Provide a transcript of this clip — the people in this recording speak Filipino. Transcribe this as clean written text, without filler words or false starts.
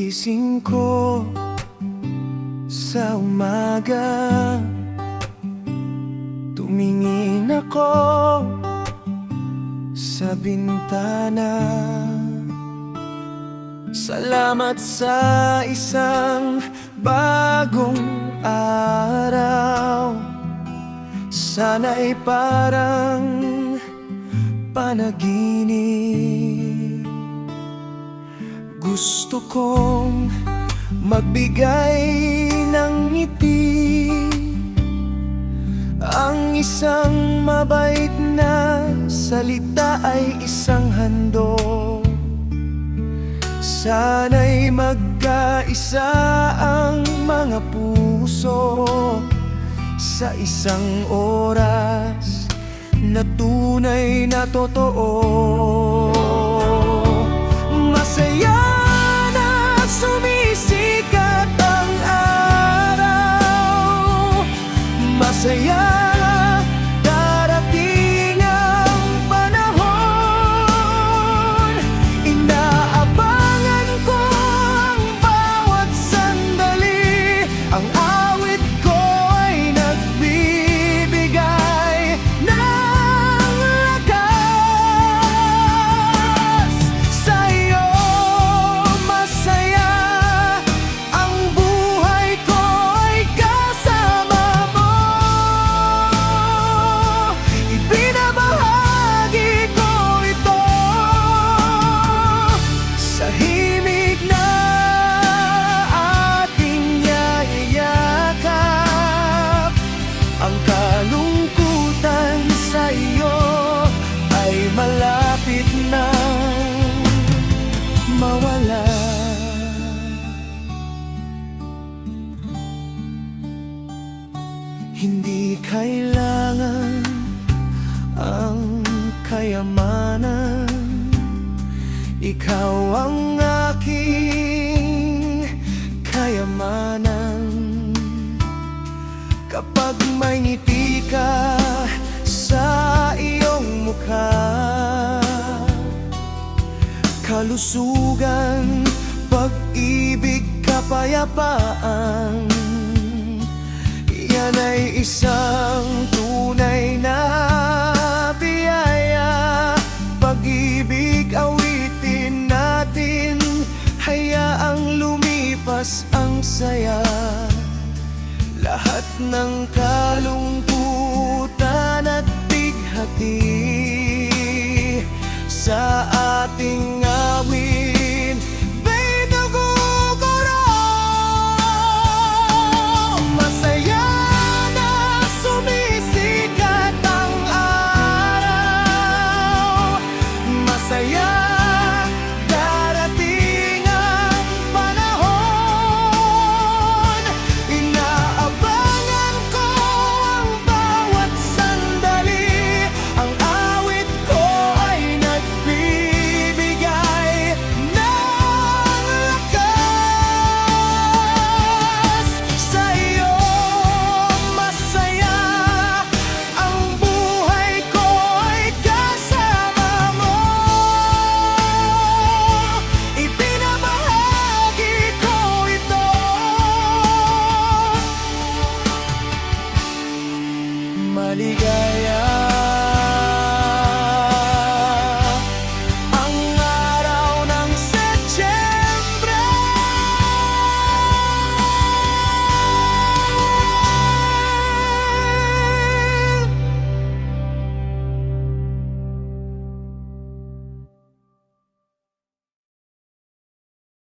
Paggising ko sa umaga, tumingin ako sa bintana. Salamat sa isang bagong araw. Sana'y parang panaginip. Gusto kong magbigay ng ngiti, ang isang mabait na salita ay isang handog. Sana'y magkaisa ang mga puso sa isang oras na tunay na totoo. Masaya na sumisikat ang araw, masaya darating ang panahon. Inaabangan ko ang bawat sandali, ang awit ko ay nagbibigay ng lakas. Sa'yo masaya, ang buhay ko ay kasama mo. Ibinabahagi ko ito sa himig na ating niyayakap. Ang kalungkutan sa iyo ay malapit nang mawala. Hindi kailangan ang kayamanan, ikaw ang aking kayamanan. Kapag may ngiti ka sa iyong mukha, kalusugan, pag-ibig, kapayapaan, yan ay isang tunay na biyaya. Pag-ibig, awitin natin, hayaang lumipas ang saya. Lahat ng kalungkutan at bighati sa ating awin, may naguguro. Masaya na sumisikat ang araw, masaya darating ang panahon. Inaabangan ko ang bawat sandali, ang awit ko ay nagbibigay ng lakas. Sa iyo masaya, ang buhay ko ay kasama mo. Ibinabahagi ko ito. Maligaya